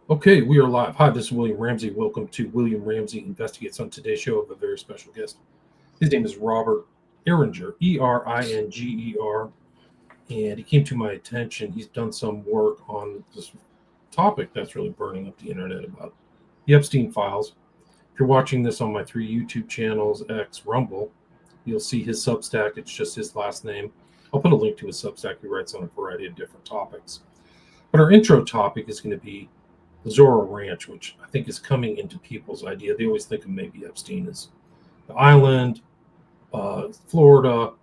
Okay, we are live. Hi, this is William Ramsey. Welcome to William Ramsey Investigates. On today's show, I have a very special guest. His name is Robert Eringer, Eringer, and he came to my attention. He's done some work on this topic that's really burning up the internet about the Epstein files. If you're watching this on my three YouTube channels, X, Rumble, you'll see his Substack. It's just his last name. I'll put a link to his Substack. He writes on a variety of different topics. But our intro topic is going to be the Zorro Ranch, which I think is coming into people's idea. They always think of maybe Epstein as the island, Florida,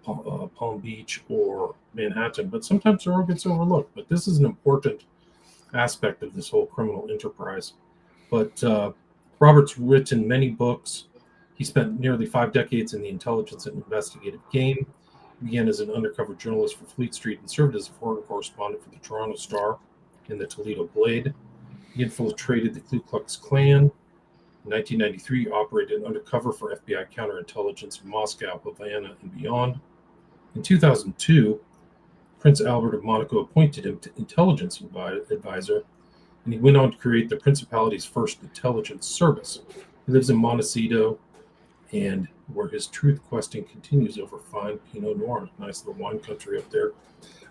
Palm Beach, or Manhattan, but sometimes Zorro gets overlooked. But this is an important aspect of this whole criminal enterprise. But Robert's written many books. He spent nearly 5 decades in the intelligence and investigative game. He began as an undercover journalist for Fleet Street and served as a foreign correspondent for the Toronto Star and the Toledo Blade. He infiltrated the Ku Klux Klan. In 1993, operated undercover for FBI counterintelligence in Moscow, Havana, and beyond. In 2002, Prince Albert of Monaco appointed him to intelligence advisor, and he went on to create the Principality's first intelligence service. He lives in Montecito, and where his truth questing continues over fine Pinot Noir. Nice little wine country up there.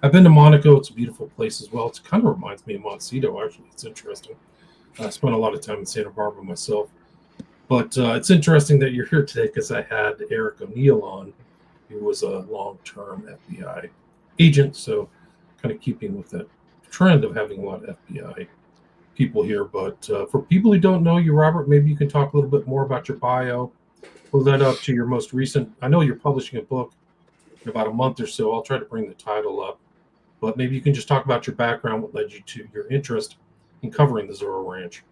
I've been to Monaco. It's a beautiful place as well. It kind of reminds me of Montecito, actually. It's interesting. I spent a lot of time in Santa Barbara myself. But it's interesting that you're here today because I had Eric O'Neill on, who was a long-term FBI agent. So kind of keeping with that trend of having a lot of FBI people here. But for people who don't know you, Robert, maybe you can talk a little bit more about your bio. What led up to your most recent, I know you're publishing a book in about a month or so. I'll try to bring the title up. But maybe you can just talk about your background, what led you to your interest in covering the Zorro Ranch.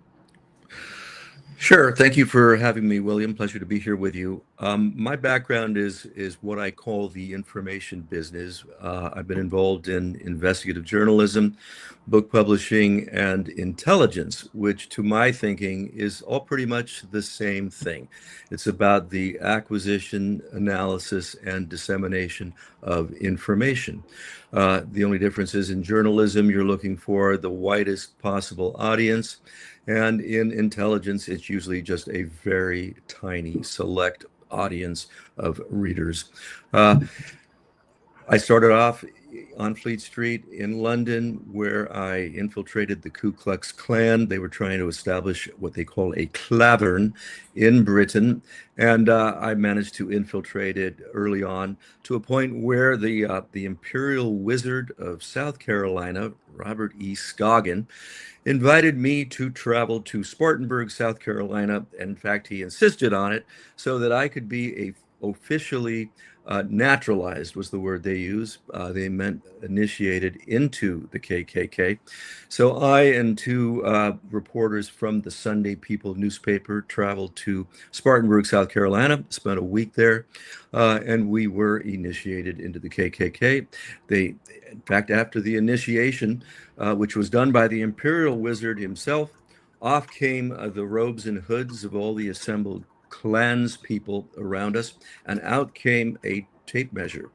Sure. Thank you for having me, William. Pleasure to be here with you. My background is what I call the information business. I've been involved in investigative journalism, book publishing, and intelligence, which to my thinking is all pretty much the same thing. It's about the acquisition, analysis, and dissemination of information. The only difference is in journalism, you're looking for the widest possible audience. And in intelligence, it's usually just a very tiny select audience of readers. I started off on Fleet Street in London, where I infiltrated the Ku Klux Klan. They were trying to establish what they call a clavern in Britain, and I managed to infiltrate it early on to a point where the Imperial Wizard of South Carolina, Robert E. Scoggin, invited me to travel to Spartanburg, South Carolina. In fact, he insisted on it so that I could be officially naturalized was the word they use. They meant initiated into the KKK. So I and two reporters from the Sunday People newspaper traveled to Spartanburg, South Carolina, spent a week there, and we were initiated into the KKK. In fact, after the initiation, which was done by the Imperial Wizard himself, off came the robes and hoods of all the assembled Klans people around us, and out came a tape measure.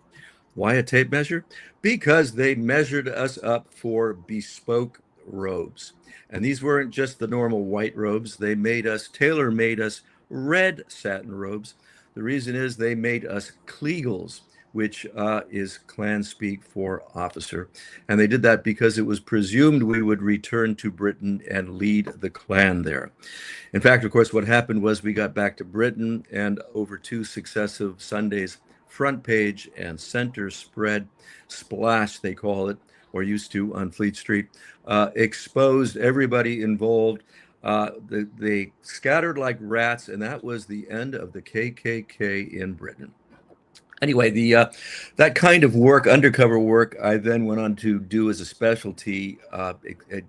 Why a tape measure? Because they measured us up for bespoke robes. And these weren't just the normal white robes. They tailor-made us red satin robes. The reason is they made us Kleagles, which is Klan speak for officer. And they did that because it was presumed we would return to Britain and lead the Klan there. In fact, of course, what happened was we got back to Britain, and over 2 successive Sundays, front page and center spread splash, they call it, or used to on Fleet Street, exposed everybody involved. They scattered like rats, and that was the end of the KKK in Britain. Anyway, that kind of work, undercover work, I then went on to do as a specialty,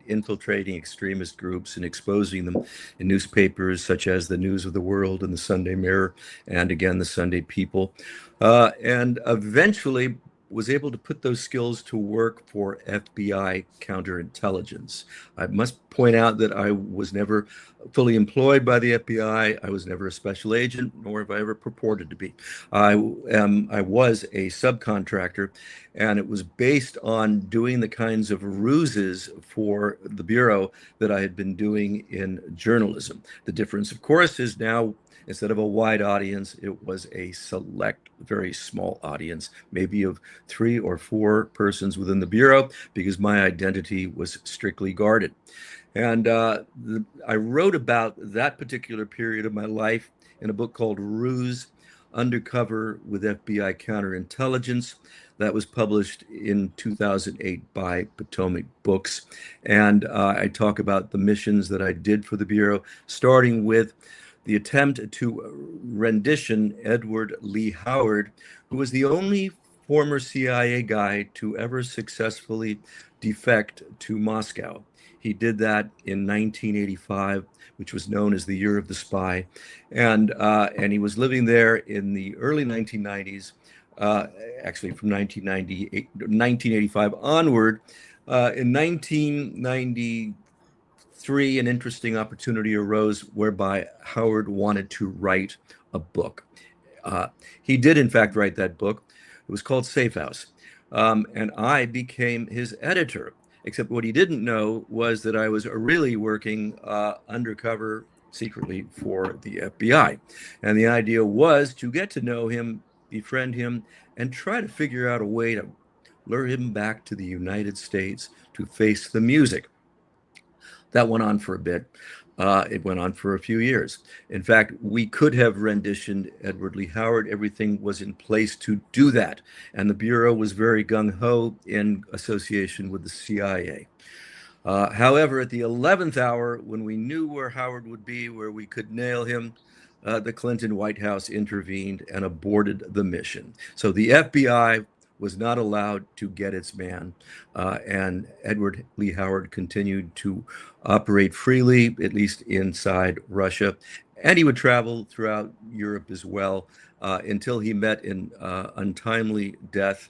infiltrating extremist groups and exposing them in newspapers such as the News of the World and the Sunday Mirror, and again, the Sunday People. And eventually, was able to put those skills to work for FBI counterintelligence. I must point out that I was never fully employed by the FBI. I was never a special agent, nor have I ever purported to be. I was a subcontractor, and it was based on doing the kinds of ruses for the Bureau that I had been doing in journalism. The difference, of course, is now instead of a wide audience, it was a select, very small audience, maybe of 3 or 4 persons within the Bureau, because my identity was strictly guarded. And I wrote about that particular period of my life in a book called Ruse, Undercover with FBI Counterintelligence. That was published in 2008 by Potomac Books. And I talk about the missions that I did for the Bureau, starting with the attempt to rendition Edward Lee Howard, who was the only former CIA guy to ever successfully defect to Moscow. He did that in 1985, which was known as the Year of the Spy, and he was living there in the early 1990s, actually from 1985 onward. In 1993, an interesting opportunity arose whereby Howard wanted to write a book. He did, in fact, write that book. It was called Safe House, and I became his editor. Except what he didn't know was that I was really working undercover secretly for the FBI. And the idea was to get to know him, befriend him, and try to figure out a way to lure him back to the United States to face the music. That went on for a bit. It went on for a few years. In fact, we could have renditioned Edward Lee Howard. Everything was in place to do that. And the Bureau was very gung-ho in association with the CIA. However, at the 11th hour, when we knew where Howard would be, where we could nail him, the Clinton White House intervened and aborted the mission. So the FBI was not allowed to get its man, and Edward Lee Howard continued to operate freely, at least inside Russia, and he would travel throughout Europe as well, until he met in untimely death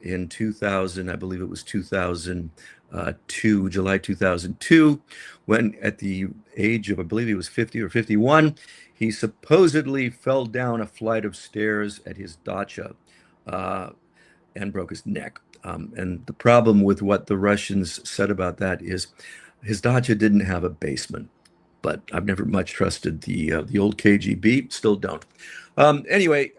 in 2000, I believe it was 2002, July 2002, when at the age of, I believe he was 50 or 51, he supposedly fell down a flight of stairs at his dacha, and broke his neck. And the problem with what the Russians said about that is his dacha didn't have a basement. But I've never much trusted the old KGB, still don't. Anyway,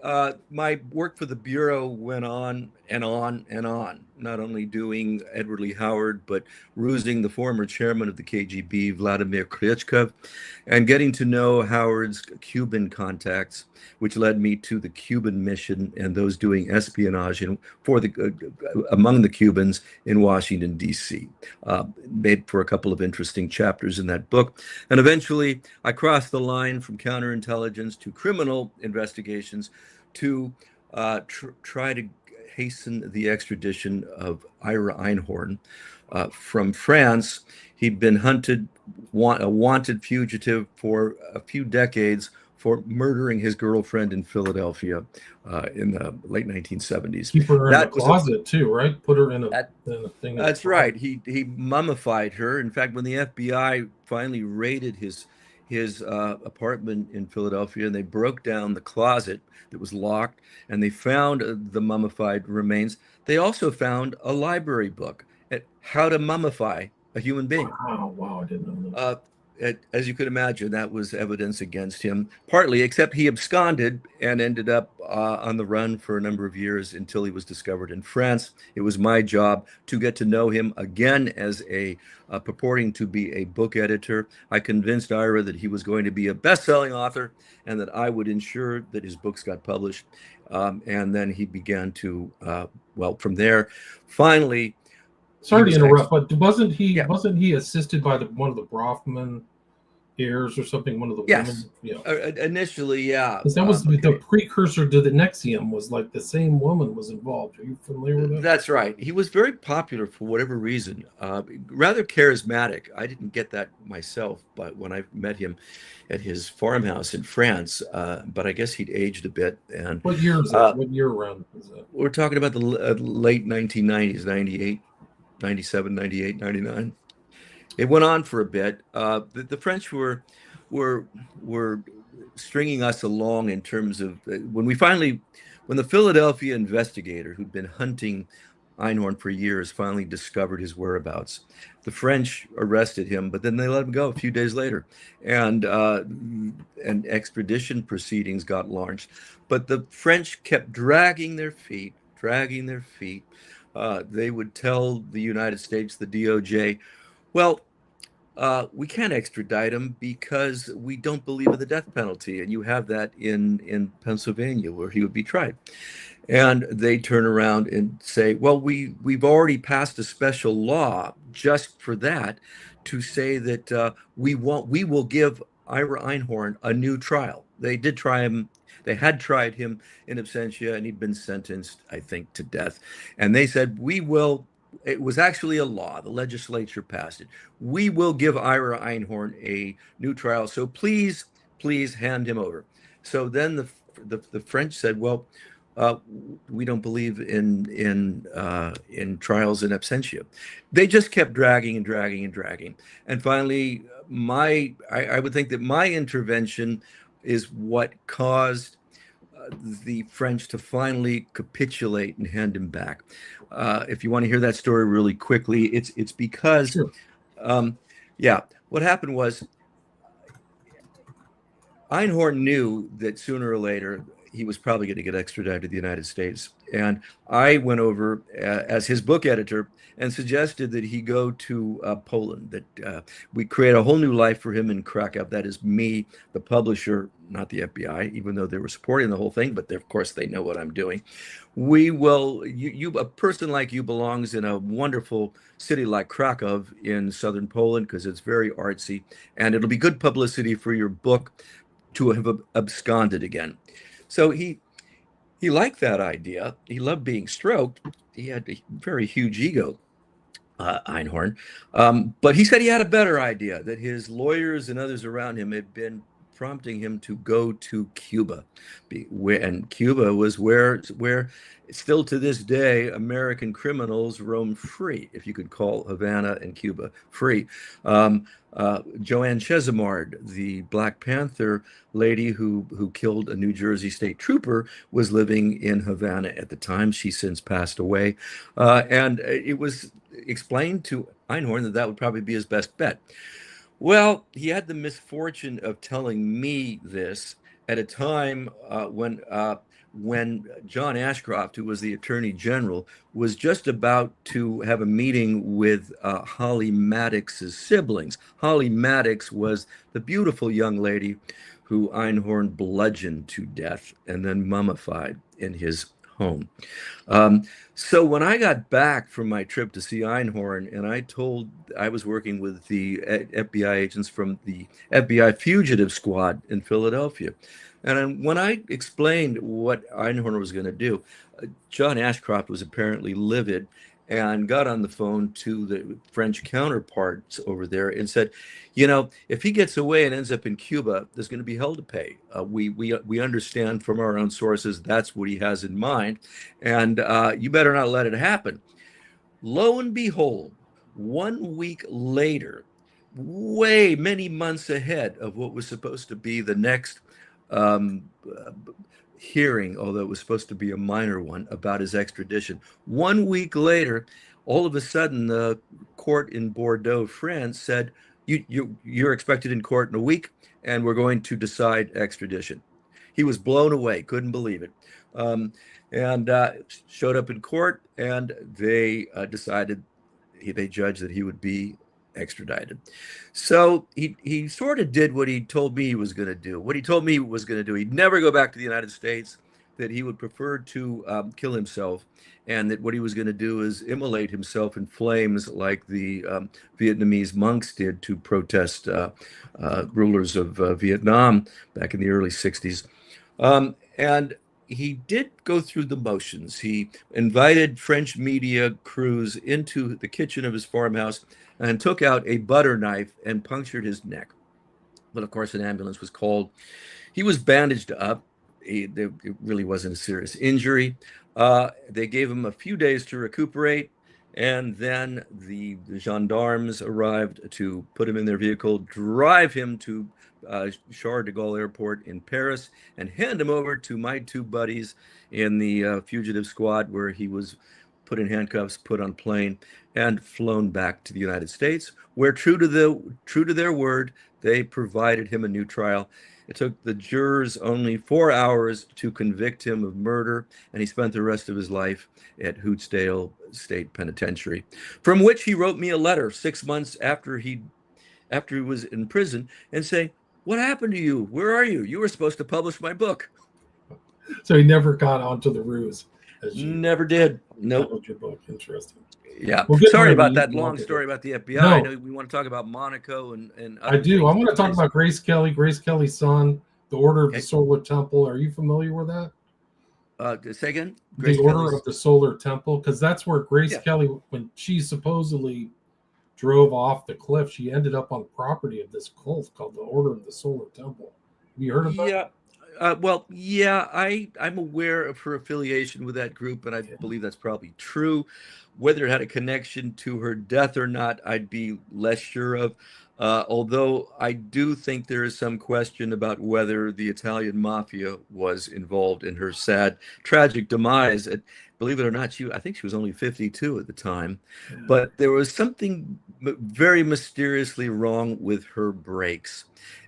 my work for the Bureau went on and on and on, not only doing Edward Lee Howard, but rusing the former chairman of the KGB, Vladimir Krychkov, and getting to know Howard's Cuban contacts, which led me to the Cuban mission and those doing espionage for among the Cubans in Washington, D.C. Made for a couple of interesting chapters in that book. And eventually, I crossed the line from counterintelligence to criminal investigations to try to hasten the extradition of Ira Einhorn from France. He'd been a wanted fugitive for a few decades for murdering his girlfriend in Philadelphia in the late 1970s. Keep her in a closet too, right? Put her in a thing. That's right. He mummified her. In fact, when the FBI finally raided his apartment in Philadelphia, and they broke down the closet that was locked, and they found the mummified remains, they also found a library book at how to mummify a human being. Wow, I didn't know that. As you could imagine, that was evidence against him, partly, except he absconded and ended up on the run for a number of years until he was discovered in France. It was my job to get to know him again as purporting to be a book editor. I convinced Ira that he was going to be a best-selling author and that I would ensure that his books got published. And then he began to, from there, finally. Sorry to interrupt, but wasn't he assisted by one of the Brofman heirs or something. One of the Yes. women. Yeah. Initially, yeah. Because that was the Okay. precursor to the Nexium. Was like the same woman was involved. Are you familiar with that? That's right. He was very popular for whatever reason, rather charismatic. I didn't get that myself, but when I met him at his farmhouse in France, but I guess he'd aged a bit. And What year is that? uh, What year around is that? we're talking about the late 1990s, 98, 97, 98, 99. It went on for a bit. The French were were stringing us along in terms of when the Philadelphia investigator who'd been hunting Einhorn for years finally discovered his whereabouts. The French arrested him, but then they let him go a few days later, and extradition proceedings got launched. But the French kept dragging their feet, dragging their feet. They would tell the United States, the DOJ, well, we can't extradite him because we don't believe in the death penalty, and you have that in Pennsylvania where he would be tried. And they turn around and say, "Well, we've already passed a special law just for that, to say that we will give Ira Einhorn a new trial." They did try him. They had tried him in absentia, and he'd been sentenced, I think, to death. And they said, "We will." It was actually a law. The legislature passed it. We will give Ira Einhorn a new trial. So please, please hand him over. So then the French said, "Well, uh, we don't believe in trials in absentia." They just kept dragging and dragging and dragging, and finally, I would think that my intervention is what caused the French to finally capitulate and hand him back. If you want to hear that story really quickly, it's because, Sure. um, yeah, what happened was Einhorn knew that sooner or later he was probably going to get extradited to the United States. And I went over as his book editor and suggested that he go to Poland, that we create a whole new life for him in Krakow. That is me, the publisher, not the FBI, even though they were supporting the whole thing, but of course they know what I'm doing. We will, a person like you belongs in a wonderful city like Krakow in southern Poland because it's very artsy, and it'll be good publicity for your book to have absconded again. So he liked that idea. He loved being stroked. He had a very huge ego, Einhorn. But he said he had a better idea, that his lawyers and others around him had been prompting him to go to Cuba. And Cuba was where still to this day, American criminals roam free, if you could call Havana and Cuba free. Joanne Chesimard, the Black Panther lady who killed a New Jersey state trooper, was living in Havana at the time. She's since passed away. And it was explained to Einhorn that that would probably be his best bet. Well, he had the misfortune of telling me this at a time when John Ashcroft, who was the Attorney General, was just about to have a meeting with Holly Maddox's siblings. Holly Maddox was the beautiful young lady who Einhorn bludgeoned to death and then mummified in his home. So when I got back from my trip to see Einhorn, and I was working with the FBI agents from the FBI fugitive squad in Philadelphia. And when I explained what Einhorn was going to do, John Ashcroft was apparently livid and got on the phone to the French counterparts over there and said, if he gets away and ends up in Cuba, there's going to be hell to pay. We understand from our own sources that's what he has in mind, and you better not let it happen. Lo and behold, 1 week later, way many months ahead of what was supposed to be the next um, hearing, although it was supposed to be a minor one, about his extradition. 1 week later, all of a sudden, the court in Bordeaux, France, said, you're expected in court in a week, and we're going to decide extradition. He was blown away, couldn't believe it. And showed up in court, and they they judged that he would be extradited. So he sort of did what he told me he was going to do. What he told me he was going to do, he'd never go back to the United States, that he would prefer to kill himself, and that what he was going to do is immolate himself in flames like the Vietnamese monks did to protest rulers of Vietnam back in the early 60s. And he did go through the motions. He invited French media crews into the kitchen of his farmhouse and took out a butter knife and punctured his neck. But of course, an ambulance was called. He was bandaged up. It really wasn't a serious injury. They gave him a few days to recuperate, and then the gendarmes arrived to put him in their vehicle, drive him to Charles de Gaulle Airport in Paris, and hand him over to my two buddies in the fugitive squad, where he was put in handcuffs, put on a plane, and flown back to the United States, where true to their word, they provided him a new trial. It took the jurors only 4 hours to convict him of murder, and he spent the rest of his life at Hootsdale State Penitentiary, from which he wrote me a letter 6 months after he was in prison and saying, "What happened to you? Where are you? You were supposed to publish my book." So he never got onto the ruse. As you Never did. Nope. titled your book. Interesting. Yeah. Well, good Sorry timing. about that long story about the FBI. I No, know we want to talk about Monaco and I other do. I things. want to talk about Grace Kelly, Grace Kelly's son, the Order of the Okay. Solar Temple. Are you familiar with that? Say again? The Order of the Solar Temple, because that's where Grace Yeah. Kelly, when she supposedly drove off the cliff, she ended up on property of this cult called the Order of the Solar Temple. Have you heard of that? Yeah. Well, yeah, I'm aware of her affiliation with that group, and I believe that's probably true. Whether it had a connection to her death or not, I'd be less sure of. Although I do think there is some question about whether the Italian mafia was involved in her sad, tragic demise. Believe it or not, I think she was only 52 at the time, but there was something very mysteriously wrong with her brakes,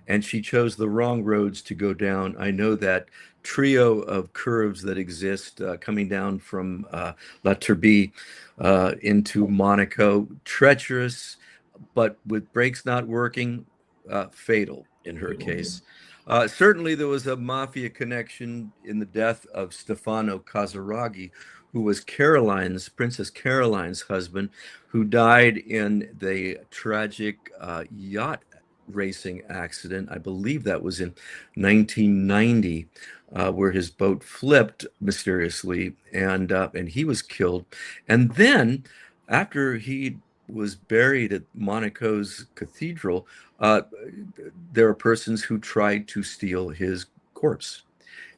and she chose the wrong roads to go down. I know that trio of curves that exist coming down from La Turbie into Monaco, treacherous, but with brakes not working, fatal in her case. Certainly, there was a mafia connection in the death of Stefano Casaraghi, who was Princess Caroline's husband, who died in the tragic yacht racing accident. I believe that was in 1990, where his boat flipped mysteriously, and he was killed. And then, after he was buried at Monaco's cathedral, there are persons who tried to steal his corpse.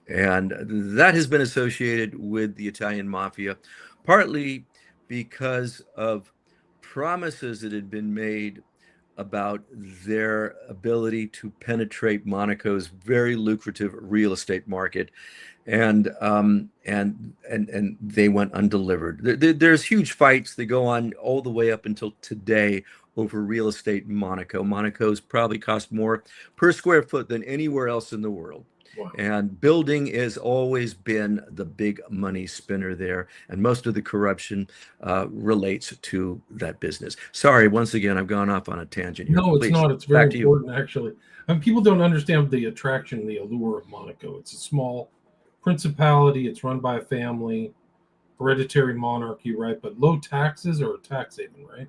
And that has been associated with the Italian mafia, partly because of promises that had been made about their ability to penetrate Monaco's very lucrative real estate market, and they went undelivered. There's huge fights that go on all the way up until today over real estate in Monaco. Monaco's probably cost more per square foot than anywhere else in the world. Wow. And building has always been the big money spinner there, and most of the corruption relates to that business. Sorry, once again, I've gone off on a tangent here. No, it's Please, not. It's very back to you. important, actually. People don't understand the attraction, the allure of Monaco. It's a small principality. It's run by a family, hereditary monarchy, right? But low taxes or a tax haven, right?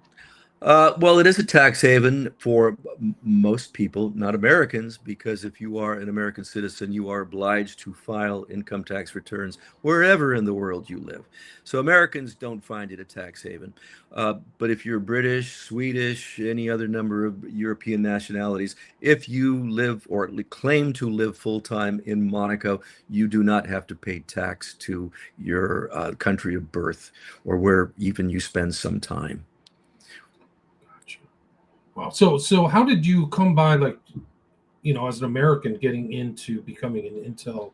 Well, it is a tax haven for most people, not Americans, because if you are an American citizen, you are obliged to file income tax returns wherever in the world you live. So Americans don't find it a tax haven. But if you're British, Swedish, any other number of European nationalities, if you live or claim to live full-time in Monaco, you do not have to pay tax to your country of birth or where even you spend some time. Wow. So how did you come by, like, as an American, getting into becoming an Intel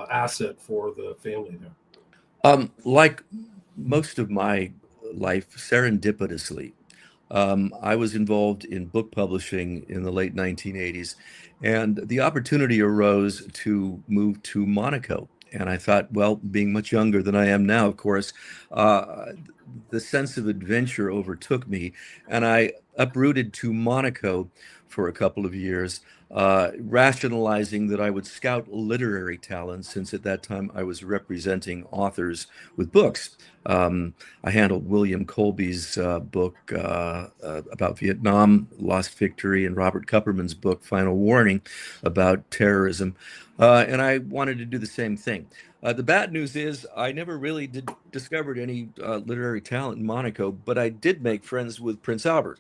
asset for the family there? Like most of my life, serendipitously, I was involved in book publishing in the late 1980s, and the opportunity arose to move to Monaco. And I thought, well, being much younger than I am now, of course, uh, the sense of adventure overtook me, and I uprooted to Monaco for a couple of years, rationalizing that I would scout literary talent, since at that time I was representing authors with books. Um, I handled William Colby's book about Vietnam, Lost Victory, and Robert Kupperman's book, Final Warning, about terrorism. And I wanted to do the same thing. The bad news is I never really discovered any literary talent in Monaco, but I did make friends with Prince Albert.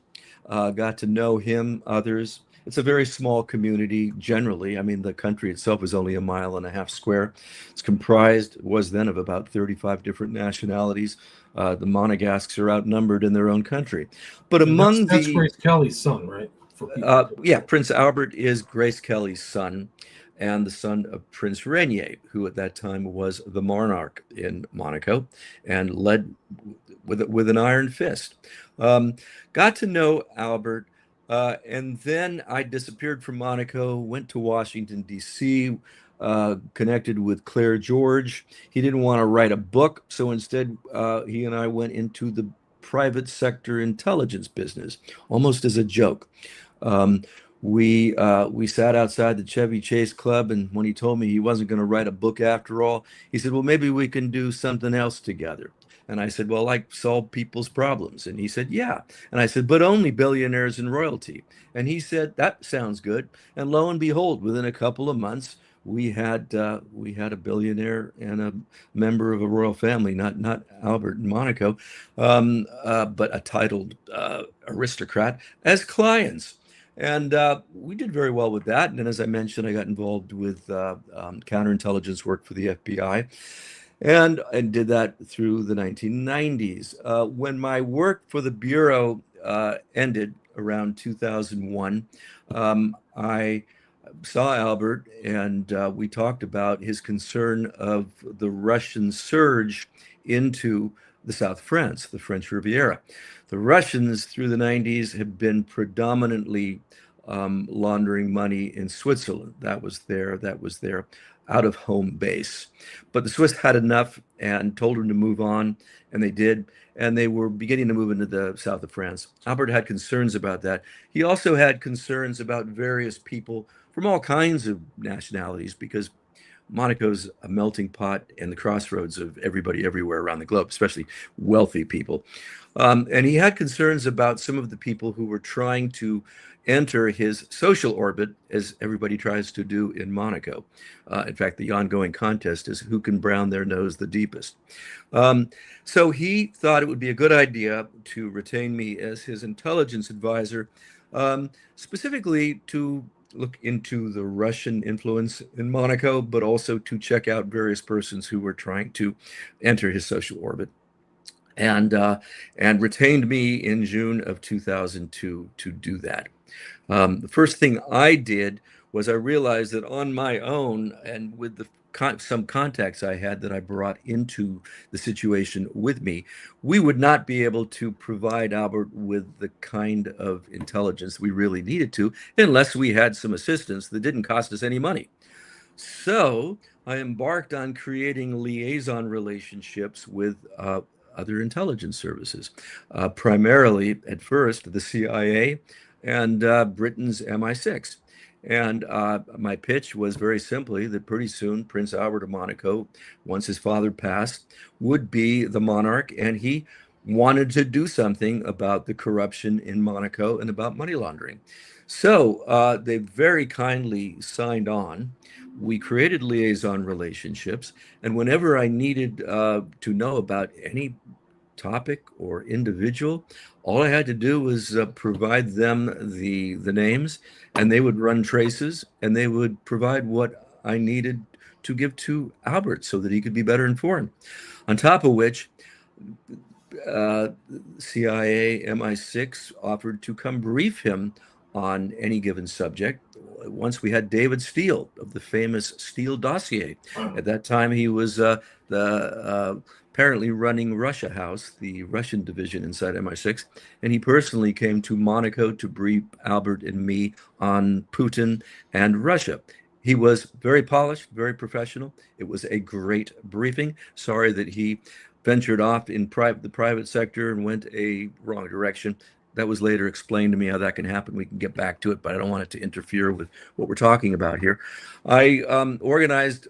Got to know him, others. It's a very small community generally. I mean, the country itself is only a mile and a half square. It's comprised, was then, of about 35 different nationalities. The Monegasques are outnumbered in their own country. But And among that's the Grace Kelly's son, right? For people. yeah, Prince Albert is Grace Kelly's son and the son of Prince Rainier, who at that time was the monarch in Monaco and led with an iron fist. Um, Got to know Albert, and then I disappeared from Monaco, went to Washington, D.C., connected with Claire George. He didn't want to write a book, so instead he and I went into the private sector intelligence business, almost as a joke. Um, we sat outside the Chevy Chase Club, and when he told me he wasn't going to write a book after all, he said, "Well, maybe we can do something else together." And I said, "Well, like solve people's problems." And he said, "Yeah." And I said, "But only billionaires and royalty." And he said, "That sounds good." And lo and behold, within a couple of months, we had a billionaire and a member of a royal family, not Albert in Monaco, but a titled aristocrat as clients. And we did very well with that. And then, as I mentioned, I got involved with counterintelligence work for the FBI, and did that through the 1990s. When my work for the Bureau ended around 2001, I saw Albert, and we talked about his concern of the Russian surge into the South of France, the French Riviera. The Russians through the 90s have been predominantly laundering money in Switzerland. That was their out of home base. But the Swiss had enough and told them to move on, and they did. And they were beginning to move into the south of France. Albert had concerns about that. He also had concerns about various people from all kinds of nationalities, because Monaco's a melting pot and the crossroads of everybody everywhere around the globe, especially wealthy people. And he had concerns about some of the people who were trying to enter his social orbit, as everybody tries to do in Monaco. In fact, the ongoing contest is who can brown their nose the deepest. Um, so he thought it would be a good idea to retain me as his intelligence advisor, specifically to look into the Russian influence in Monaco, but also to check out various persons who were trying to enter his social orbit, and retained me in June of 2002 to do that. The first thing I did was I realized that on my own, and with some contacts I had that I brought into the situation with me, we would not be able to provide Albert with the kind of intelligence we really needed to unless we had some assistance that didn't cost us any money. So I embarked on creating liaison relationships with other intelligence services, primarily at first the CIA and Britain's MI6. And my pitch was very simply that pretty soon Prince Albert of Monaco, once his father passed, would be the monarch, and he wanted to do something about the corruption in Monaco and about money laundering. So they very kindly signed on. We created liaison relationships, and whenever I needed to know about any topic or individual, all I had to do was provide them the names, and they would run traces, and they would provide what I needed to give to Albert so that he could be better informed. On top of which, CIA MI6 offered to come brief him on any given subject. Once we had David Steele of the famous Steele dossier. At that time, he was apparently running Russia House, the Russian division inside MI6, and he personally came to Monaco to brief Albert and me on Putin and Russia. He was very polished, very professional. It was a great briefing. Sorry that he ventured off in the private sector and went a wrong direction. That was later explained to me how that can happen. We can get back to it, but I don't want it to interfere with what we're talking about here. I organized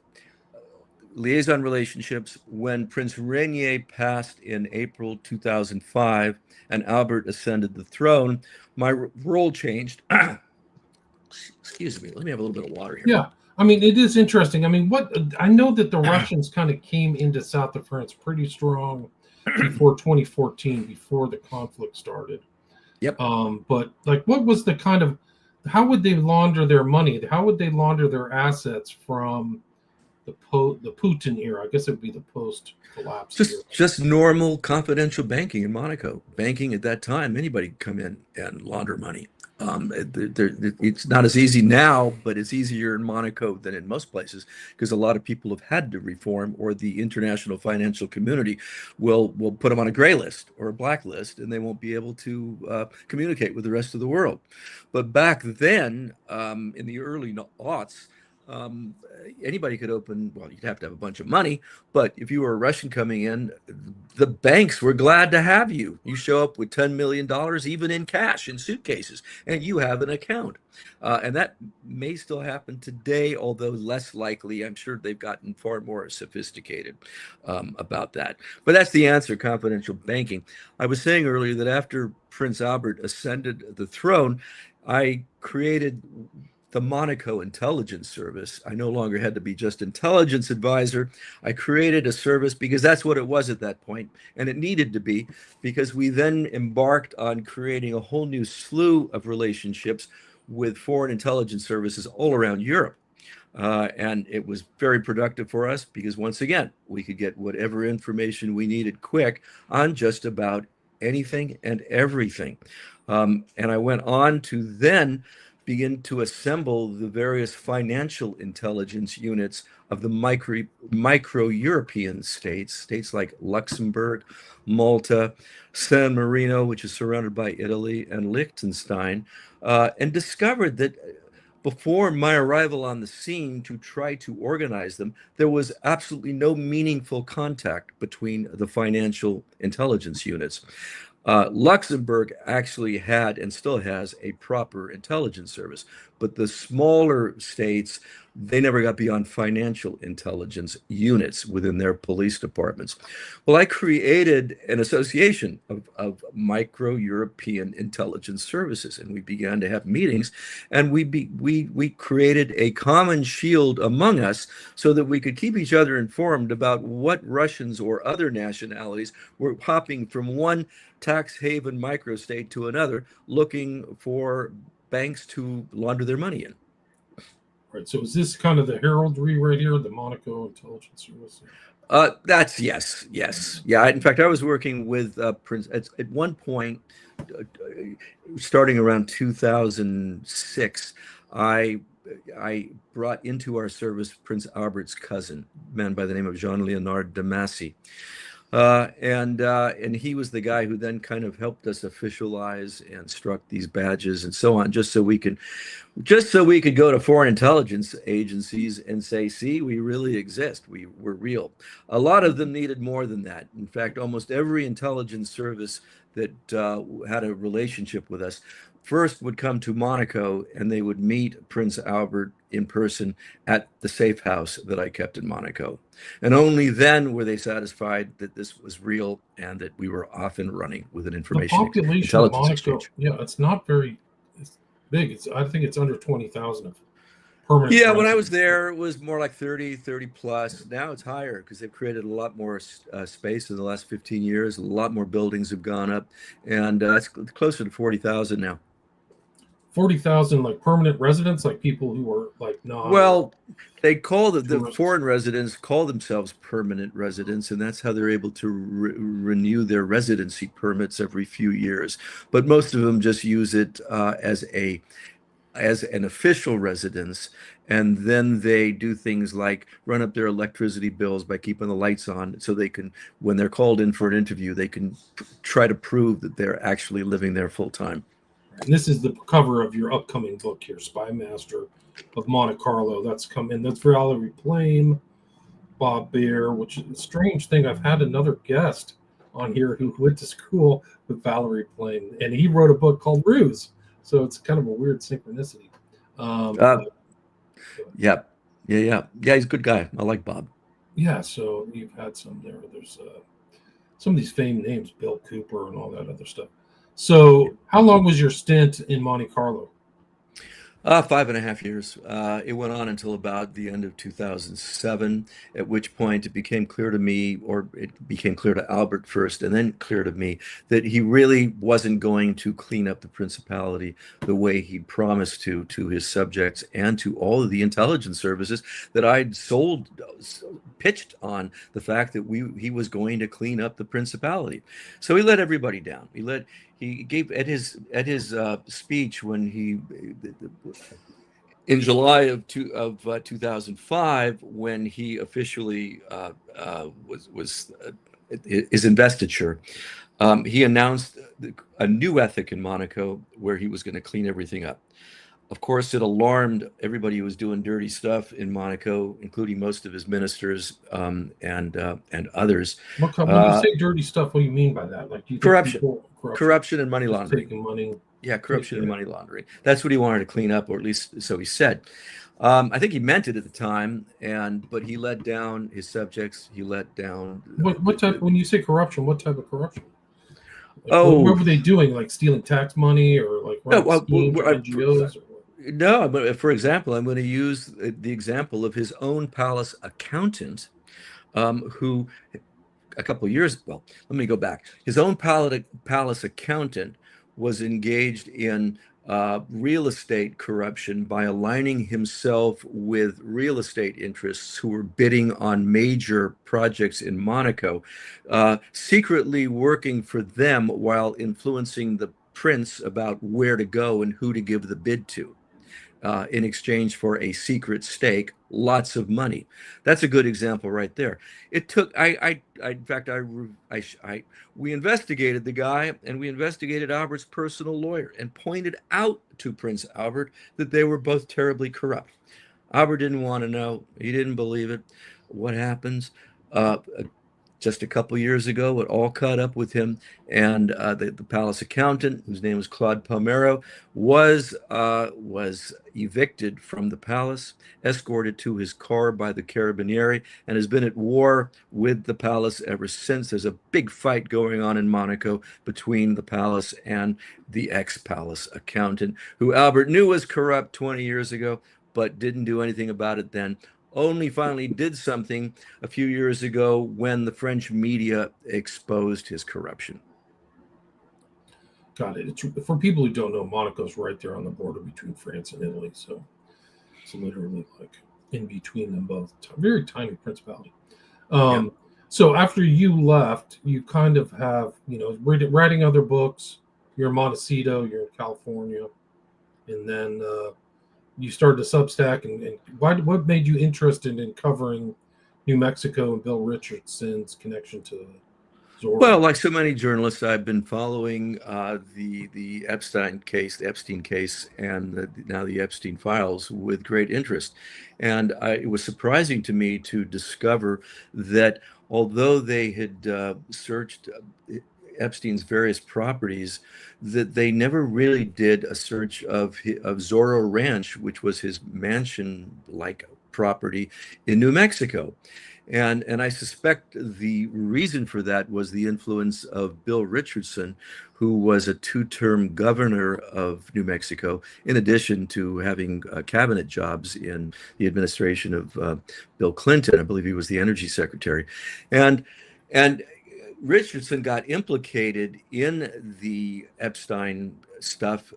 liaison relationships when Prince Rainier passed in April 2005 and Albert ascended the throne. My role changed. Excuse me. Let me have a little bit of water here. Yeah. I mean, it is interesting. I mean, what I know that the Russians kind of came into south of France pretty strong before 2014, before the conflict started. Yep. But like, what was the kind of, how would they launder their money? How would they launder their assets from the Putin era? I guess it would be the post collapse. Just normal confidential banking in Monaco. Banking at that time, anybody could come in and launder money. It's not as easy now, but it's easier in Monaco than in most places because a lot of people have had to reform, or the international financial community will put them on a gray list or a black list, and they won't be able to communicate with the rest of the world. But back then, in the early aughts, anybody could open, well, you'd have to have a bunch of money, but if you were a Russian coming in, the banks were glad to have you. You show up with $10 million, even in cash, in suitcases, and you have an account. And that may still happen today, although less likely. I'm sure they've gotten far more sophisticated about that. But that's the answer, confidential banking. I was saying earlier that after Prince Albert ascended the throne, I created the Monaco Intelligence Service. I no longer had to be just intelligence advisor. I created a service because that's what it was at that point, and it needed to be, because we then embarked on creating a whole new slew of relationships with foreign intelligence services all around Europe. And it was very productive for us because, once again, we could get whatever information we needed quick on just about anything and everything. And I went on to then begin to assemble the various financial intelligence units of the micro-European states like Luxembourg, Malta, San Marino, which is surrounded by Italy, and Liechtenstein, and discovered that before my arrival on the scene to try to organize them, there was absolutely no meaningful contact between the financial intelligence units. Luxembourg actually had and still has a proper intelligence service, but the smaller states, they never got beyond financial intelligence units within their police departments. Well, I created an association of micro-European intelligence services, and we began to have meetings, and we created a common shield among us so that we could keep each other informed about what Russians or other nationalities were hopping from one tax haven microstate to another, looking for banks to launder their money in. Right. So is this kind of the heraldry right here, the Monaco Intelligence Service? That's yes. Yeah. In fact, I was working with Prince at one point, starting around 2006. I brought into our service Prince Albert's cousin, a man by the name of Jean-Leonard de Massy. And he was the guy who then kind of helped us officialize and struck these badges and so on, just so we could go to foreign intelligence agencies and say, see, we really exist. We're real. A lot of them needed more than that. In fact, almost every intelligence service that had a relationship with us first would come to Monaco, and they would meet Prince Albert in person at the safe house that I kept in Monaco. And only then were they satisfied that this was real and that we were off and running with an information the population intelligence of Monaco, exchange. Yeah, it's not very big. I think it's under 20,000 of permanent. Yeah, when I was there, it was more like 30 plus. Now it's higher because they've created a lot more space in the last 15 years. A lot more buildings have gone up, and it's closer to 40,000 now. 40,000 like permanent residents, like people who are like non. Well, they call the foreign residents call themselves permanent residents, and that's how they're able to renew their residency permits every few years. But most of them just use it as an official residence, and then they do things like run up their electricity bills by keeping the lights on, so they can, when they're called in for an interview, they can try to prove that they're actually living there full time. And this is the cover of your upcoming book here, Spy Master of Monte Carlo. That's coming. That's Valerie Plame, Bob Bear, which is a strange thing. I've had another guest on here who went to school with Valerie Plame, and he wrote a book called Ruse. So it's kind of a weird synchronicity. Uh, yeah, yeah. He's a good guy. I like Bob. Yeah, so you've had some there. There's some of these famed names, Bill Cooper and all that other stuff. So how long was your stint in Monte Carlo? 5.5 years. It went on until about the end of 2007, at which point it became clear to me, or it became clear to Albert first, and then clear to me, that he really wasn't going to clean up the principality the way he promised to his subjects and to all of the intelligence services that I'd pitched on the fact that he was going to clean up the principality. So he let everybody down. He gave at his speech when he in July of 2005, when he officially was his investiture. He announced a new ethic in Monaco where he was going to clean everything up. Of course, it alarmed everybody who was doing dirty stuff in Monaco, including most of his ministers and others. When you say dirty stuff, what do you mean by that? Like, do you think corruption and money laundering. Taking money. Yeah, corruption and money laundering. That's what he wanted to clean up, or at least so he said. I think he meant it at the time, but he let down his subjects. He let down. What type? When you say corruption, what type of corruption? Like, Oh, what were they doing? Like stealing tax money, or like NGOs? No, but for example, I'm going to use the example of his own palace accountant, who a couple of years, well, let me go back. His own palace accountant was engaged in real estate corruption by aligning himself with real estate interests who were bidding on major projects in Monaco, secretly working for them while influencing the prince about where to go and who to give the bid to. In exchange for a secret stake, lots of money. That's a good example right there. It took, in fact, we investigated the guy, and we investigated Albert's personal lawyer and pointed out to Prince Albert that they were both terribly corrupt. Albert didn't want to know. He didn't believe it. What happens? Just a couple years ago, it all caught up with him, and the palace accountant, whose name was Claude Palmero, was evicted from the palace, escorted to his car by the Carabinieri, and has been at war with the palace ever since. There's a big fight going on in Monaco between the palace and the ex-palace accountant, who Albert knew was corrupt 20 years ago, but didn't do anything about it then. Only finally did something a few years ago when the French media exposed his corruption. Got it. For people who don't know, Monaco's right there on the border between France and Italy, so it's literally like in between them both. Very tiny principality. So after you left, you kind of have, writing other books. You're in Montecito, you're in California, and then you started a Substack, and what made you interested in covering New Mexico and Bill Richardson's connection to Zorro? Well, like so many journalists, I've been following the Epstein case, and now the Epstein files with great interest. And it was surprising to me to discover that although they had searched Epstein's various properties, that they never really did a search of Zorro Ranch, which was his mansion-like property in New Mexico. And I suspect the reason for that was the influence of Bill Richardson, who was a two-term governor of New Mexico, in addition to having cabinet jobs in the administration of Bill Clinton. I believe he was the energy secretary. And Richardson got implicated in the Epstein stuff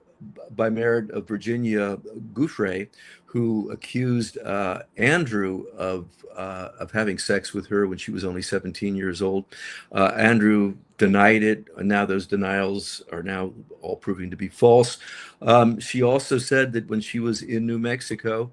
by Mayor of Virginia Giuffre, who accused Andrew of having sex with her when she was only 17 years old. Andrew denied it, and now those denials are now all proving to be false. She also said that when she was in New Mexico,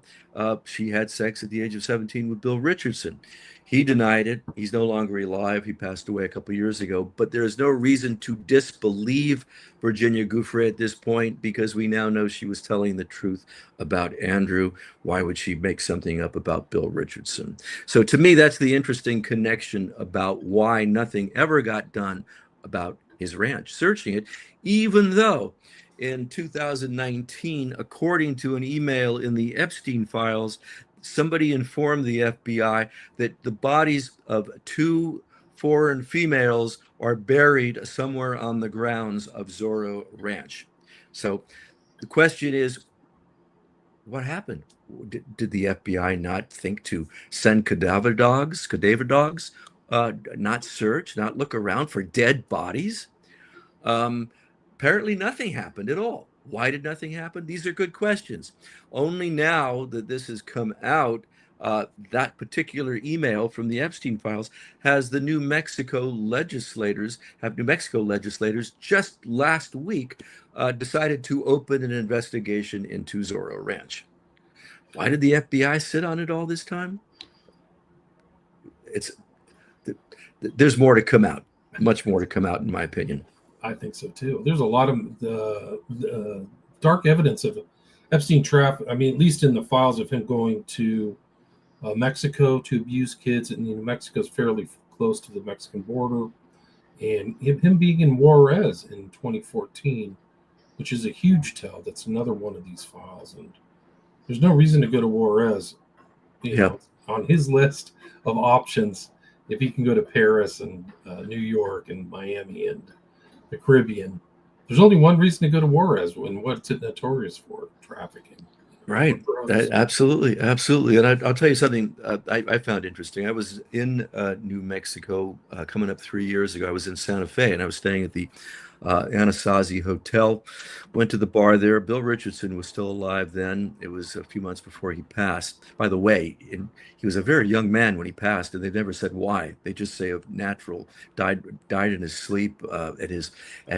she had sex at the age of 17 with Bill Richardson. He denied it. He's no longer alive. He passed away a couple of years ago. But there is no reason to disbelieve Virginia Giuffre at this point, because we now know she was telling the truth about Andrew. Why would she make something up about Bill Richardson? So to me, that's the interesting connection about why nothing ever got done about his ranch, searching it, even though in 2019, according to an email in the Epstein files, somebody informed the FBI that the bodies of 2 foreign females are buried somewhere on the grounds of Zorro Ranch. So the question is, what happened? Did the FBI not think to send cadaver dogs, not search, not look around for dead bodies? Um, Apparently nothing happened at all. Why did nothing happen? These are good questions. Only now that this has come out, that particular email from the Epstein files has the New Mexico legislators, just last week decided to open an investigation into Zorro Ranch. Why did the FBI sit on it all this time? It's there's more to come out, much more to come out, in my opinion. I think so too. There's a lot of dark evidence of Epstein traffic. I mean, at least in the files of him going to Mexico to abuse kids, and New Mexico is fairly close to the Mexican border, and him being in Juarez in 2014, which is a huge tell. That's another one of these files, and there's no reason to go to Juarez. You know, on his list of options, if he can go to Paris and New York and Miami and the Caribbean, there's only one reason to go to Juarez. And what's it notorious for? Trafficking. Right. Absolutely. Absolutely. And I'll tell you something I found interesting. I was in New Mexico coming up 3 years ago. I was in Santa Fe, and I was staying at the Anasazi Hotel. Went to the bar there. Bill Richardson was still alive then. It was a few months before he passed. By the way, he was a very young man when he passed, and they've never said why. They just say of natural, died in his sleep at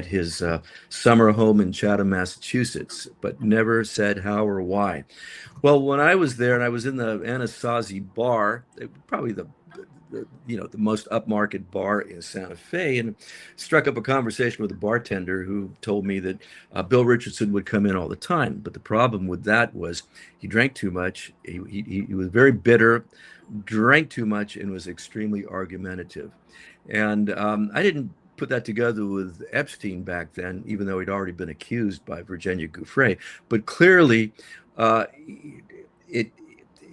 his summer home in Chatham, Massachusetts, but never said how or why. Well, when I was there and I was in the Anasazi bar, probably the most upmarket bar in Santa Fe, and struck up a conversation with a bartender who told me that Bill Richardson would come in all the time. But the problem with that was he drank too much. He was very bitter, drank too much, and was extremely argumentative. And I didn't put that together with Epstein back then, even though he'd already been accused by Virginia Giuffre. But clearly,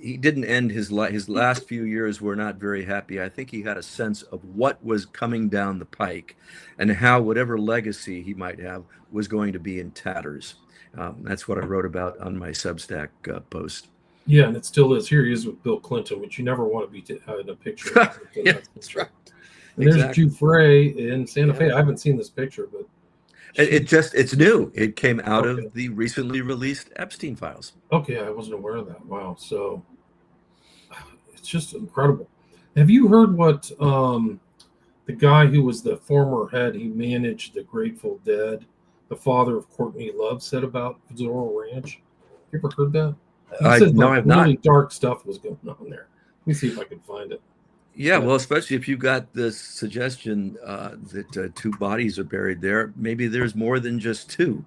he didn't end his last few years were not very happy. I think he had a sense of what was coming down the pike, and how whatever legacy he might have was going to be in tatters. That's what I wrote about on my Substack post. Yeah, and it still is. Here he is with Bill Clinton, which you never want to be in a picture. Yeah, that's right. And there's Giuffre in Santa Fe. I haven't seen this picture, but it's new. It came out of the recently released Epstein files. Okay, I wasn't aware of that. Wow. So it's just incredible. Have you heard what the guy who was the former head, he managed the Grateful Dead, the father of Courtney Love, said about Zorro Ranch? You ever heard that? No, I've not. Really dark stuff was going on there. Let me see if I can find it. Yeah, well, especially if you've got this suggestion that 2 bodies are buried there, maybe there's more than just 2.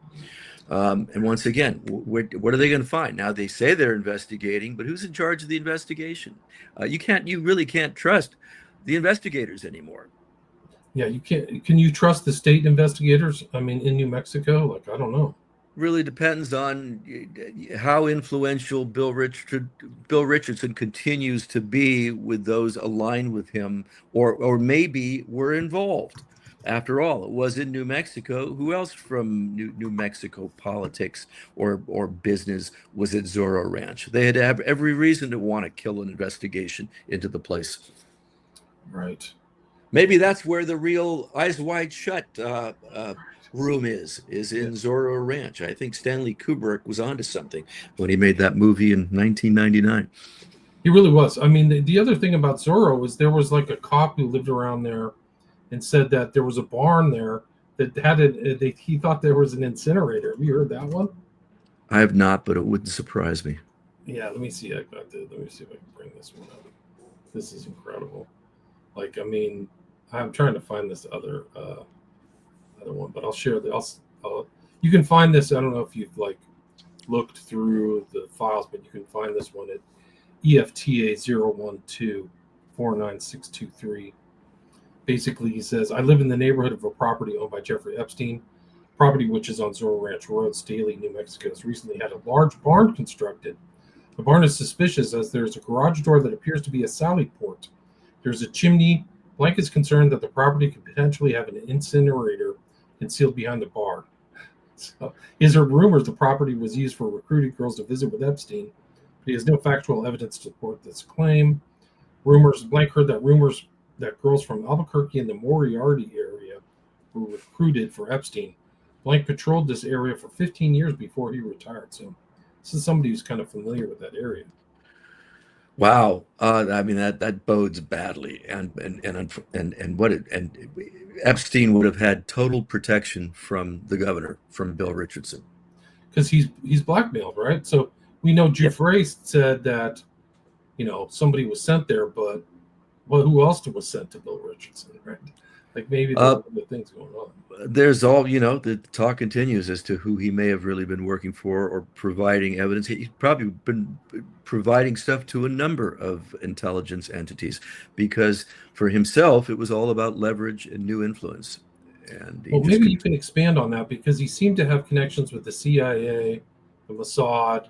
And once again, what are they going to find? Now, they say they're investigating, but who's in charge of the investigation? You really can't trust the investigators anymore. Yeah, you can't. Can you trust the state investigators? I mean, in New Mexico, like, I don't know. Really depends on how influential Bill Richardson continues to be with those aligned with him, or maybe were involved. After all, it was in New Mexico. Who else from New Mexico politics or business was at Zorro Ranch? They had to have every reason to want to kill an investigation into the place. Right. Maybe that's where the real Eyes Wide Shut room is Yeah. in Zorro Ranch. I think Stanley Kubrick was onto something when he made that movie in 1999. He really was. I mean, the other thing about Zorro is there was like a cop who lived around there and said that there was a barn there that had it. He thought there was an incinerator. Have you heard that one? I have not, but it wouldn't surprise me. Yeah, let me see. Let me see if I can bring this one up. This is incredible. Like, I mean, I'm trying to find this other one, but I'll share the. You can find this. I don't know if you've like looked through the files, but you can find this one at EFTA 012499623. Basically, he says, I live in the neighborhood of a property owned by Jeffrey Epstein. Property which is on Zorro Ranch Road, Staley, New Mexico, has recently had a large barn constructed. The barn is suspicious as there's a garage door that appears to be a sally port. There's a chimney. Blank is concerned that the property could potentially have an incinerator concealed behind the barn. So, is there rumors the property was used for recruiting girls to visit with Epstein? But he has no factual evidence to support this claim. Blank heard that rumors that girls from Albuquerque and the Moriarty area were recruited for Epstein. Blank patrolled this area for 15 years before he retired. So this is somebody who's kind of familiar with that area. Wow, I mean that bodes badly, and Epstein would have had total protection from the governor, from Bill Richardson, because he's blackmailed, right? So we know Giuffre Yep. said that somebody was sent there, but who else was sent to Bill Richardson, right? Like maybe there's other things going on. There's all, the talk continues as to who he may have really been working for or providing evidence. He's probably been providing stuff to a number of intelligence entities, because for himself, it was all about leverage and new influence. And Well, maybe you can expand on that, because he seemed to have connections with the CIA, the Mossad,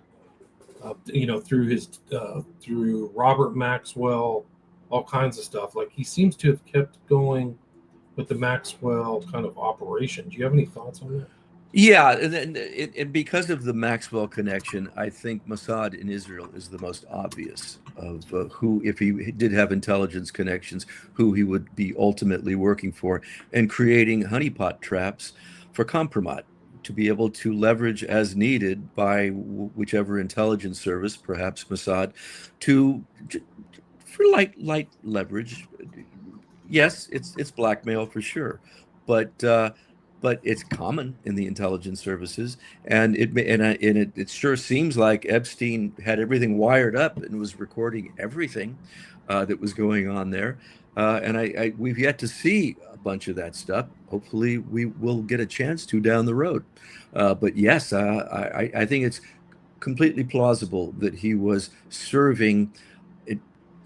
through Robert Maxwell, all kinds of stuff. Like, he seems to have kept going with the Maxwell kind of operation. Do you have any thoughts on that? Yeah, and because of the Maxwell connection, I think Mossad in Israel is the most obvious of who, if he did have intelligence connections, who he would be ultimately working for, and creating honeypot traps for compromise, to be able to leverage as needed by whichever intelligence service, perhaps Mossad, for light leverage. Yes, it's blackmail for sure, but it's common in the intelligence services, and it sure seems like Epstein had everything wired up and was recording everything that was going on there. And we've yet to see a bunch of that stuff. Hopefully, we will get a chance to down the road. But yes, I think it's completely plausible that he was serving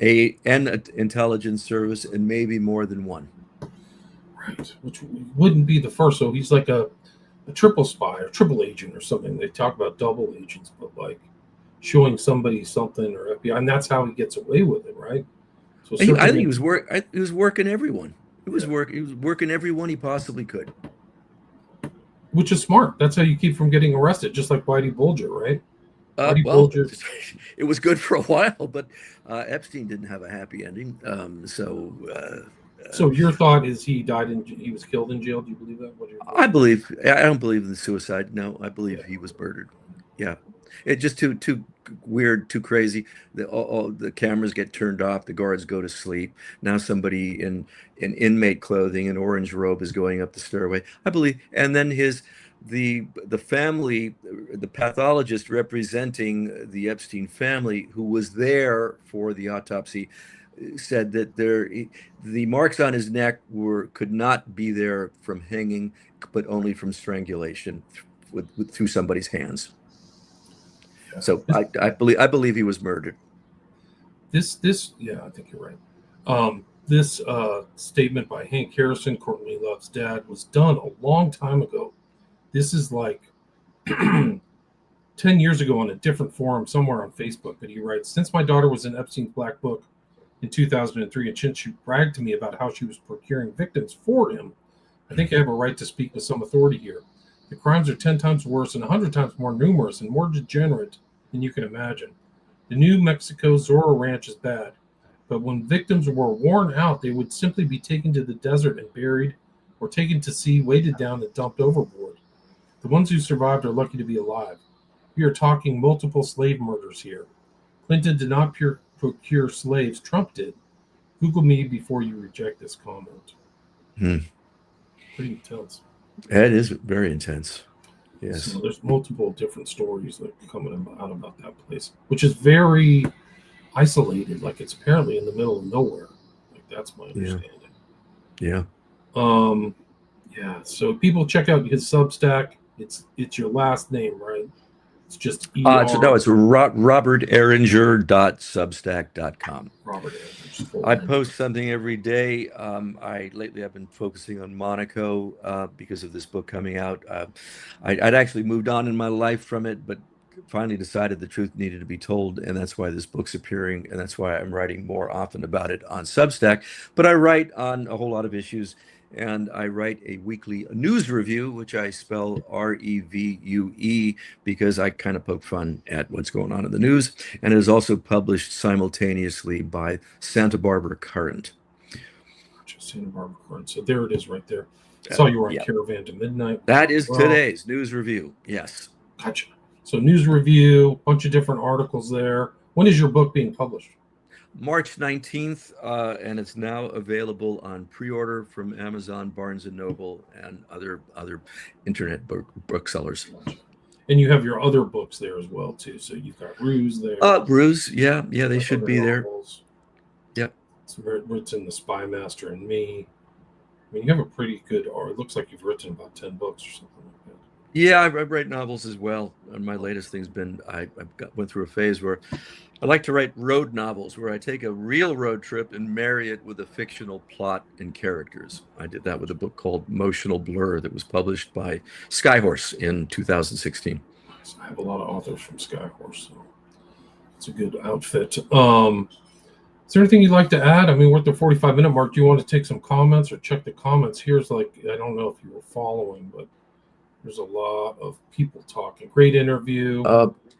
an intelligence service, and maybe more than one. Right, which wouldn't be the first. So he's like a triple spy or triple agent or something. They talk about double agents, but like showing somebody something or FBI, and that's how he gets away with it, right? So I think he was working everyone. He was working everyone he possibly could. Which is smart. That's how you keep from getting arrested, just like Whitey Bulger, right? Whitey Well, Bulger. it was good for a while, but Epstein didn't have a happy ending. So your thought is he was killed in jail? Do you believe that? I don't believe in the suicide. No, I believe he was murdered. Yeah, it's just too weird, too crazy. All the cameras get turned off. The guards go to sleep. Now somebody in inmate clothing, an orange robe, is going up the stairway. I believe, and then the family, the pathologist representing the Epstein family, who was there for the autopsy, said that the marks on his neck could not be there from hanging, but only from strangulation through somebody's hands. Yeah. So I believe he was murdered. Yeah, I think you're right. This statement by Hank Harrison, Courtney Love's dad, was done a long time ago. This is like 10 years ago on a different forum somewhere on Facebook. But he writes, since my daughter was in Epstein's Black Book in 2003, and since she bragged to me about how she was procuring victims for him, I think I have a right to speak with some authority here. The crimes are 10 times worse and 100 times more numerous and more degenerate than you can imagine. The New Mexico Zorro Ranch is bad, but when victims were worn out, they would simply be taken to the desert and buried or taken to sea, weighted down, and dumped overboard. The ones who survived are lucky to be alive. We are talking multiple slave murders here. Clinton did not procure slaves. Trump did. Google me before you reject this comment. Hmm. Pretty intense. That is very intense. Yes. So there's multiple different stories that coming out about that place, which is very isolated. Like it's apparently in the middle of nowhere. Like that's my understanding. Yeah. Yeah. So people check out his Substack. It's your last name, right? It's just It's roberteringer.substack.com. Robert Eringer. I post something every day. Lately I've been focusing on Monaco because of this book coming out. I'd actually moved on in my life from it, but finally decided the truth needed to be told, and that's why this book's appearing, and that's why I'm writing more often about it on Substack. But I write on a whole lot of issues, and I write a weekly news review, which I spell REVUE because I kind of poke fun at what's going on in the news. And it is also published simultaneously by Santa Barbara Current. Santa Barbara Current. So there it is right there. I saw you were on Caravan to Midnight. That is today's news review. Yes. Gotcha. So news review, bunch of different articles there. When is your book being published? March 19th, and it's now available on pre-order from Amazon, Barnes & Noble, and other internet booksellers. And you have your other books there as well, too. So you've got Ruse there. Ruse, yeah, they should be novels. There. Yep. It's in The Spy Master and Me. I mean, you have a pretty good, or it looks like you've written about 10 books or something like that. Yeah, I write novels as well. And my latest thing's been, went through a phase where I like to write road novels where I take a real road trip and marry it with a fictional plot and characters. I did that with a book called Motional Blur that was published by Skyhorse in 2016. I have a lot of authors from Skyhorse, so it's a good outfit. Is there anything you'd like to add? I mean, we're at the 45-minute mark. Do you want to take some comments or check the comments? Here's I don't know if you were following, but there's a lot of people talking. Great interview.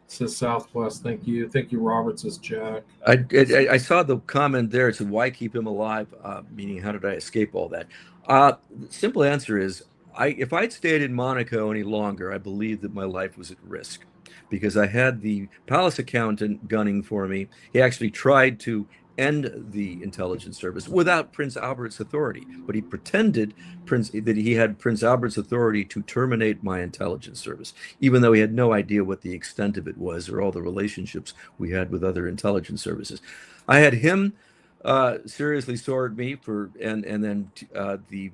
Says Southwest. Thank you. Thank you, Robert. Says Jack. I saw the comment there. It said, why keep him alive? Meaning, how did I escape all that? The simple answer is, if I'd stayed in Monaco any longer, I believe that my life was at risk because I had the palace accountant gunning for me. He actually tried to end the intelligence service without Prince Albert's authority, but he pretended that he had Prince Albert's authority to terminate my intelligence service, even though he had no idea what the extent of it was or all the relationships we had with other intelligence services. I had him seriously sore at me and then the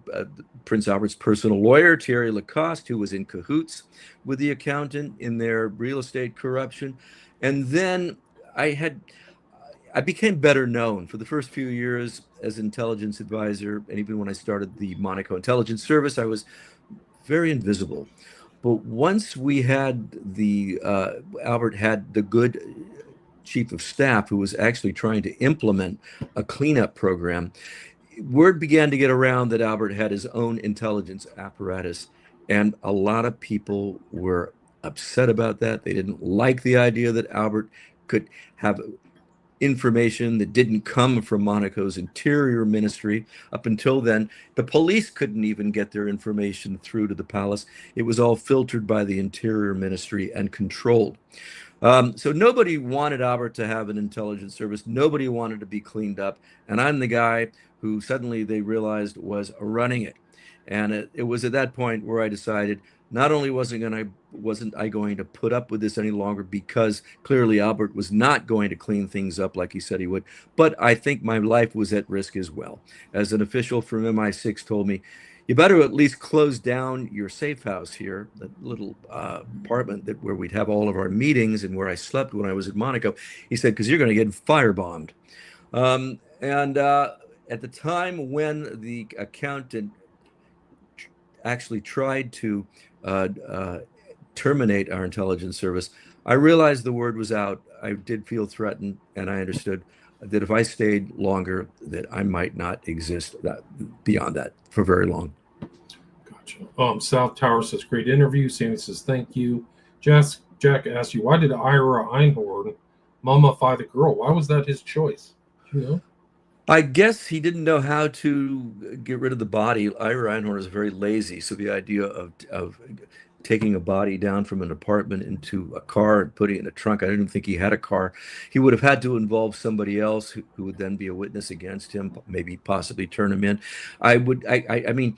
Prince Albert's personal lawyer, Thierry Lacoste, who was in cahoots with the accountant in their real estate corruption. And then I became better known for the first few years as intelligence advisor. And even when I started the Monaco Intelligence Service, I was very invisible. But once we had Albert had the good chief of staff who was actually trying to implement a cleanup program, word began to get around that Albert had his own intelligence apparatus. And a lot of people were upset about that. They didn't like the idea that Albert could have information that didn't come from Monaco's interior ministry. Up until then, the police couldn't even get their information through to the palace. It was all filtered by the interior ministry and controlled. So nobody wanted Albert to have an intelligence service. Nobody wanted to be cleaned up. And I'm the guy who suddenly they realized was running it. And it was at that point where I decided not only wasn't I going to put up with this any longer because clearly Albert was not going to clean things up like he said he would, but I think my life was at risk as well. As an official from MI6 told me, you better at least close down your safe house here, that little apartment where we'd have all of our meetings and where I slept when I was at Monaco. He said, because you're going to get firebombed. At the time when the accountant actually tried to terminate our intelligence service, I realized the word was out. I did feel threatened, and I understood that if I stayed longer, that I might not exist beyond that for very long. Gotcha. South Tower says, great interview. Sammy says, thank you. Jack asked you, why did Ira Einhorn mummify the girl? Why was that his choice? Do you know? I guess he didn't know how to get rid of the body. Ira Einhorn is very lazy, so the idea of taking a body down from an apartment into a car and putting it in a trunk, I didn't think he had a car. He would have had to involve somebody else who would then be a witness against him, maybe possibly turn him in. I mean,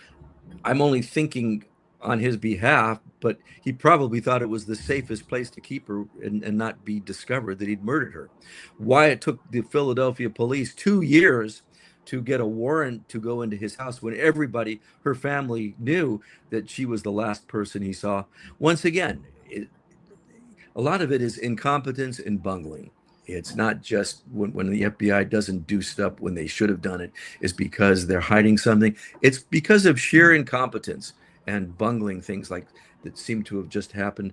I'm only thinking on his behalf, but he probably thought it was the safest place to keep her and not be discovered that he'd murdered her. Why it took the Philadelphia police 2 years to get a warrant to go into his house when everybody, her family, knew that she was the last person he saw. Once again, a lot of it is incompetence and bungling. It's not just when the FBI doesn't do stuff when they should have done it, is because they're hiding something. It's because of sheer incompetence and bungling things like that seem to have just happened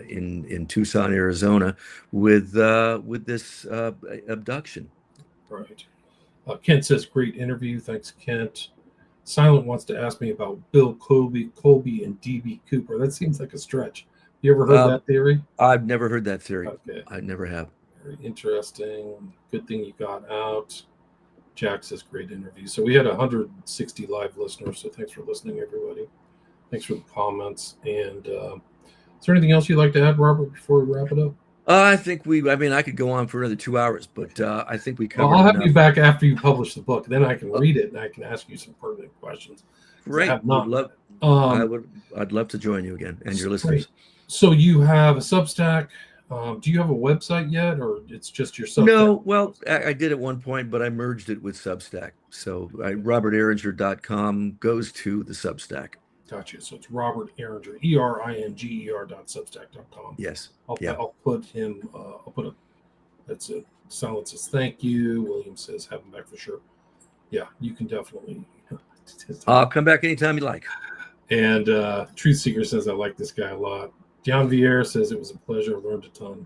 in Tucson, Arizona, with this abduction. Right. Kent says, great interview. Thanks, Kent. Silent wants to ask me about Bill Colby, and D.B. Cooper. That seems like a stretch. You ever heard that theory? I've never heard that theory. Okay. I never have. Very interesting. Good thing you got out. Jack says, great interview. So we had 160 live listeners. So thanks for listening, everybody. Thanks for the comments. And is there anything else you'd like to add, Robert, before we wrap it up? I mean, I could go on for another 2 hours, but I think we covered I'll have enough. you back after you publish the book. Then I can read it and I can ask you some pertinent questions. Great. I'd love to join you again and your listeners. Great. So you have a Substack. Do you have a website yet, or it's just your Substack? No, well, I did at one point, but I merged it with Substack. So roberteringer.com goes to the Substack. Gotcha. So it's Robert Eringer, ERINGER.substack.com. Yes. I'll put him. I'll put a. That's it. Silent says thank you. William says have him back for sure. Yeah, you can definitely. I'll come back anytime you like. And Truth Seeker says I like this guy a lot. Dion Vieira says it was a pleasure. I learned a ton.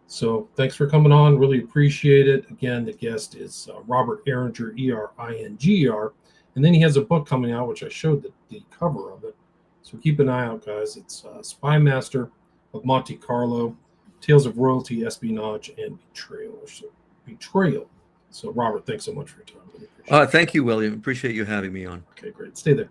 So thanks for coming on. Really appreciate it. Again, the guest is Robert Eringer, ERINGER. And then he has a book coming out, which I showed the cover of it. So keep an eye out, guys. It's Spy Master of Monte Carlo, Tales of Royalty, Espionage, and Betrayal. So, Robert, thanks so much for your time. Really appreciate it. Thank you, William. Appreciate you having me on. Okay, great. Stay there.